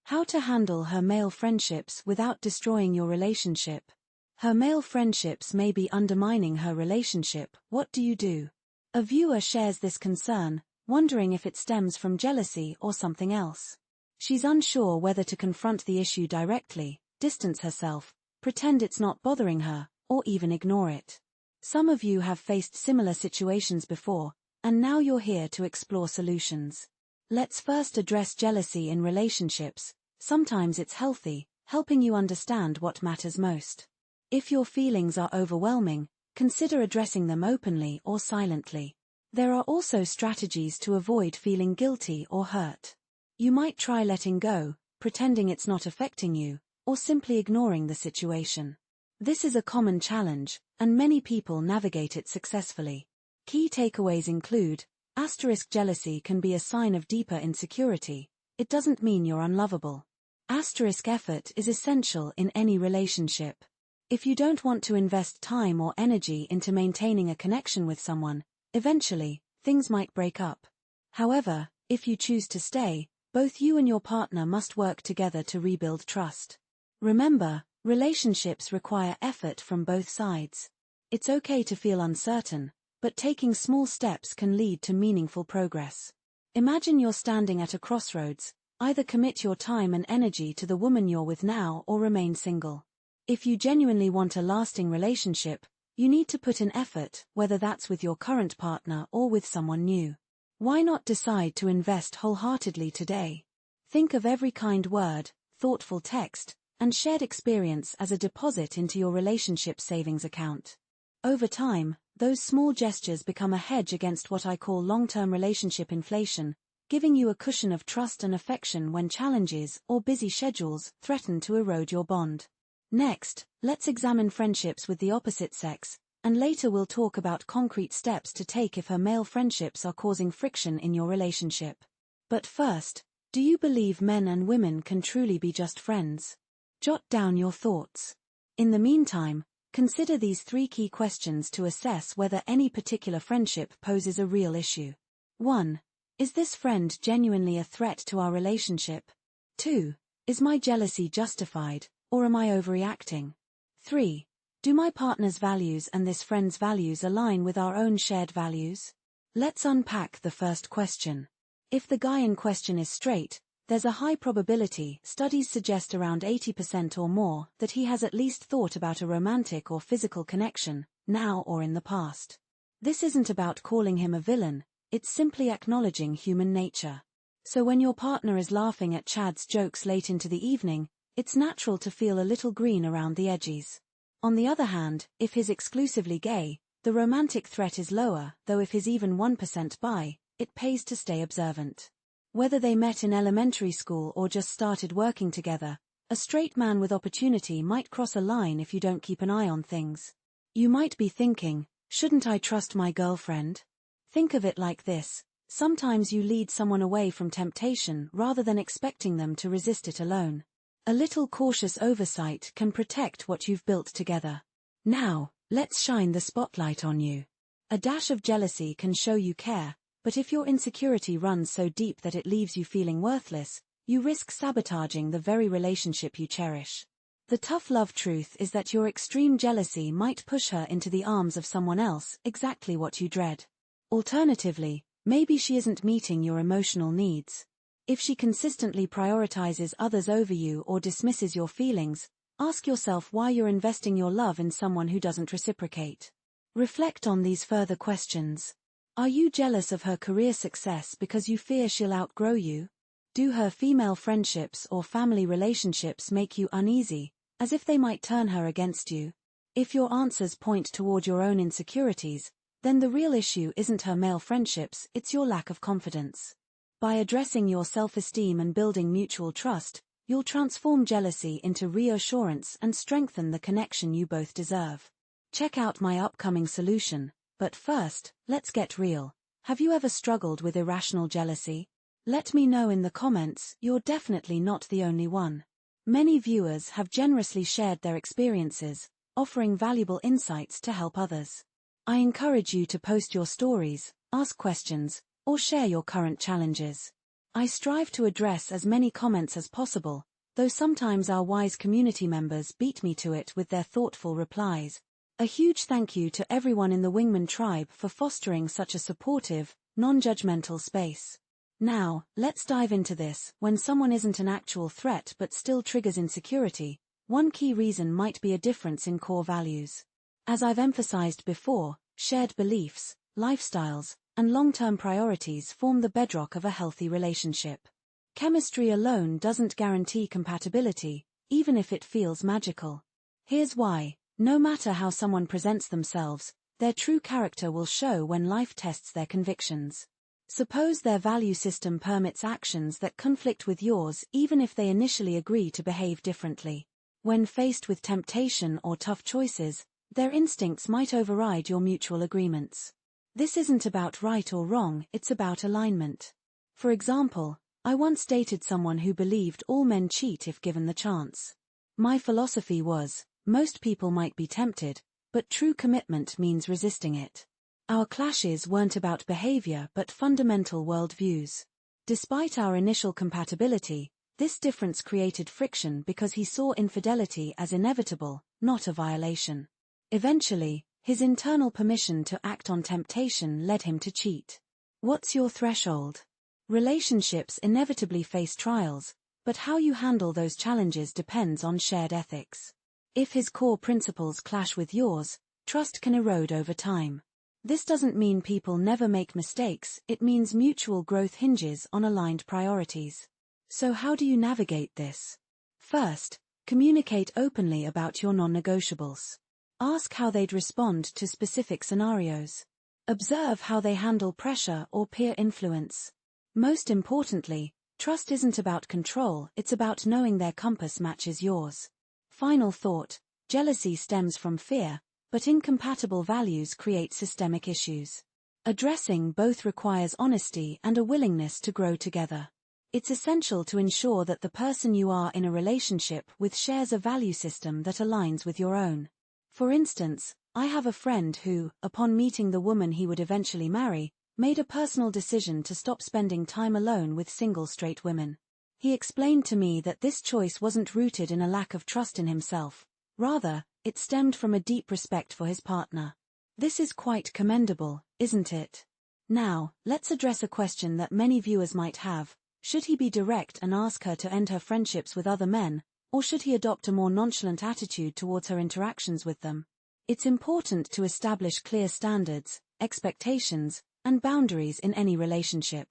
How to handle her male friendships without destroying your relationship. Her male friendships may be undermining her relationship. What do you do? A viewer shares this concern, wondering if it stems from jealousy or something else. She's unsure whether to confront the issue directly, distance herself, pretend it's not bothering her, or even ignore it. Some of you have faced similar situations before, and now you're here to explore solutions. Let's first address jealousy in relationships. Sometimes it's healthy, helping you understand what matters most. If your feelings are overwhelming, consider addressing them openly or silently. There are also strategies to avoid feeling guilty or hurt. You might try letting go, pretending it's not affecting you, or simply ignoring the situation. This is a common challenge, and many people navigate it successfully. Key takeaways include: jealousy can be a sign of deeper insecurity. It doesn't mean you're unlovable. Effort is essential in any relationship. If you don't want to invest time or energy into maintaining a connection with someone, eventually, things might break up. However, if you choose to stay, both you and your partner must work together to rebuild trust. Remember, relationships require effort from both sides. It's okay to feel uncertain, but taking small steps can lead to meaningful progress. Imagine you're standing at a crossroads. Either commit your time and energy to the woman you're with now or remain single. If you genuinely want a lasting relationship, you need to put in effort, whether that's with your current partner or with someone new. Why not decide to invest wholeheartedly today? Think of every kind word, thoughtful text, and shared experience as a deposit into your relationship savings account. Over time, those small gestures become a hedge against what I call long-term relationship inflation, giving you a cushion of trust and affection when challenges or busy schedules threaten to erode your bond. Next, let's examine friendships with the opposite sex, and later we'll talk about concrete steps to take if her male friendships are causing friction in your relationship. But first, do you believe men and women can truly be just friends? Jot down your thoughts. In the meantime, consider these 3 key questions to assess whether any particular friendship poses a real issue. 1. Is this friend genuinely a threat to our relationship? 2. Is my jealousy justified, or am I overreacting? 3. Do my partner's values and this friend's values align with our own shared values? Let's unpack the first question. If the guy in question is straight, there's a high probability, studies suggest around 80% or more, that he has at least thought about a romantic or physical connection, now or in the past. This isn't about calling him a villain. It's simply acknowledging human nature. So when your partner is laughing at Chad's jokes late into the evening, it's natural to feel a little green around the edges. On the other hand, if he's exclusively gay, the romantic threat is lower, though if he's even 1% bi, it pays to stay observant. Whether they met in elementary school or just started working together, a straight man with opportunity might cross a line if you don't keep an eye on things. You might be thinking, shouldn't I trust my girlfriend? Think of it like this: sometimes you lead someone away from temptation rather than expecting them to resist it alone. A little cautious oversight can protect what you've built together. Now, let's shine the spotlight on you. A dash of jealousy can show you care, but if your insecurity runs so deep that it leaves you feeling worthless, you risk sabotaging the very relationship you cherish. The tough love truth is that your extreme jealousy might push her into the arms of someone else, exactly what you dread. Alternatively, maybe she isn't meeting your emotional needs. If she consistently prioritizes others over you or dismisses your feelings, ask yourself why you're investing your love in someone who doesn't reciprocate. Reflect on these further questions. Are you jealous of her career success because you fear she'll outgrow you? Do her female friendships or family relationships make you uneasy, as if they might turn her against you? If your answers point toward your own insecurities, then the real issue isn't her male friendships, it's your lack of confidence. By addressing your self-esteem and building mutual trust, you'll transform jealousy into reassurance and strengthen the connection you both deserve. Check out my upcoming solution, but first, let's get real. Have you ever struggled with irrational jealousy? Let me know in the comments. You're definitely not the only one. Many viewers have generously shared their experiences, offering valuable insights to help others. I encourage you to post your stories, ask questions, or share your current challenges. I strive to address as many comments as possible, though sometimes our wise community members beat me to it with their thoughtful replies. A huge thank you to everyone in the Wingman tribe for fostering such a supportive, non-judgmental space. Now, let's dive into this. When someone isn't an actual threat but still triggers insecurity, one key reason might be a difference in core values. As I've emphasized before, shared beliefs, lifestyles, and long-term priorities form the bedrock of a healthy relationship. Chemistry alone doesn't guarantee compatibility, even if it feels magical. Here's why. No matter how someone presents themselves, their true character will show when life tests their convictions. Suppose their value system permits actions that conflict with yours even if they initially agree to behave differently. When faced with temptation or tough choices, their instincts might override your mutual agreements. This isn't about right or wrong, it's about alignment. For example, I once dated someone who believed all men cheat if given the chance. My philosophy was, most people might be tempted, but true commitment means resisting it. Our clashes weren't about behavior but fundamental worldviews. Despite our initial compatibility, this difference created friction because he saw infidelity as inevitable, not a violation. Eventually, his internal permission to act on temptation led him to cheat. What's your threshold? Relationships inevitably face trials, but how you handle those challenges depends on shared ethics. If his core principles clash with yours, trust can erode over time. This doesn't mean people never make mistakes, it means mutual growth hinges on aligned priorities. So how do you navigate this? First, communicate openly about your non-negotiables. Ask how they'd respond to specific scenarios. Observe how they handle pressure or peer influence. Most importantly, trust isn't about control, it's about knowing their compass matches yours. Final thought, jealousy stems from fear, but incompatible values create systemic issues. Addressing both requires honesty and a willingness to grow together. It's essential to ensure that the person you are in a relationship with shares a value system that aligns with your own. For instance, I have a friend who, upon meeting the woman he would eventually marry, made a personal decision to stop spending time alone with single straight women. He explained to me that this choice wasn't rooted in a lack of trust in himself. Rather, it stemmed from a deep respect for his partner. This is quite commendable, isn't it? Now, let's address a question that many viewers might have. Should he be direct and ask her to end her friendships with other men, or should he adopt a more nonchalant attitude towards her interactions with them? It's important to establish clear standards, expectations, and boundaries in any relationship.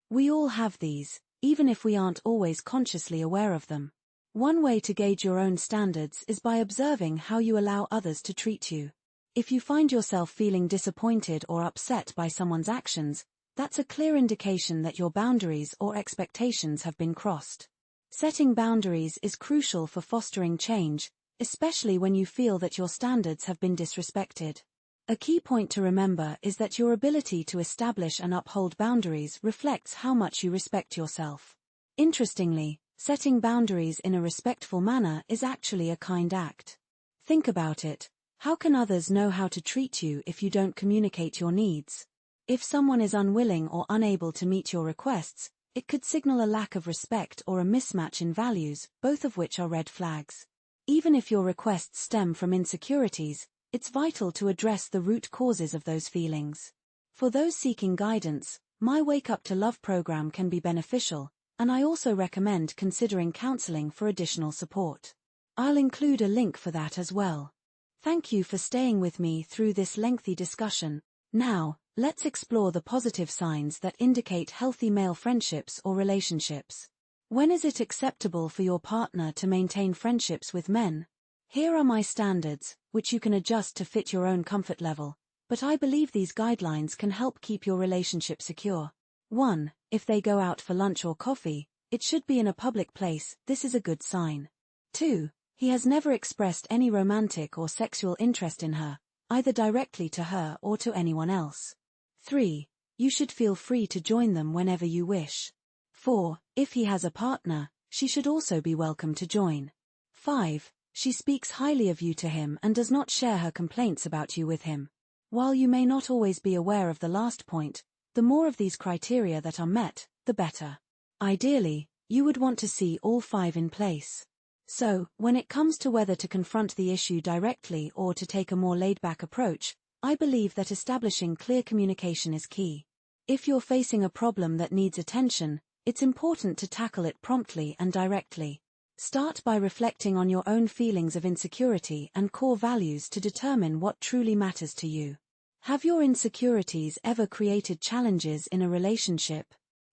We all have these, even if we aren't always consciously aware of them. One way to gauge your own standards is by observing how you allow others to treat you. If you find yourself feeling disappointed or upset by someone's actions, that's a clear indication that your boundaries or expectations have been crossed. Setting boundaries is crucial for fostering change, especially when you feel that your standards have been disrespected. A key point to remember is that your ability to establish and uphold boundaries reflects how much you respect yourself. Interestingly, setting boundaries in a respectful manner is actually a kind act. Think about it. How can others know how to treat you if you don't communicate your needs? If someone is unwilling or unable to meet your requests, it could signal a lack of respect or a mismatch in values, both of which are red flags. Even if your requests stem from insecurities, it's vital to address the root causes of those feelings. For those seeking guidance, my Wake Up to Love program can be beneficial, and I also recommend considering counseling for additional support. I'll include a link for that as well. Thank you for staying with me through this lengthy discussion. Now, let's explore the positive signs that indicate healthy male friendships or relationships. When is it acceptable for your partner to maintain friendships with men? Here are my standards, which you can adjust to fit your own comfort level, but I believe these guidelines can help keep your relationship secure. 1. If they go out for lunch or coffee, it should be in a public place, this is a good sign. 2. He has never expressed any romantic or sexual interest in her, either directly to her or to anyone else. 3. You should feel free to join them whenever you wish. 4. If he has a partner, she should also be welcome to join. 5. She speaks highly of you to him and does not share her complaints about you with him. While you may not always be aware of the last point, the more of these criteria that are met, the better. Ideally, you would want to see all 5 in place. So, when it comes to whether to confront the issue directly or to take a more laid-back approach, I believe that establishing clear communication is key. If you're facing a problem that needs attention, it's important to tackle it promptly and directly. Start by reflecting on your own feelings of insecurity and core values to determine what truly matters to you. Have your insecurities ever created challenges in a relationship?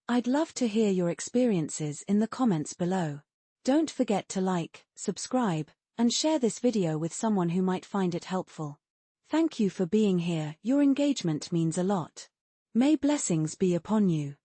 I'd love to hear your experiences in the comments below. Don't forget to like, subscribe, and share this video with someone who might find it helpful. Thank you for being here. Your engagement means a lot. May blessings be upon you.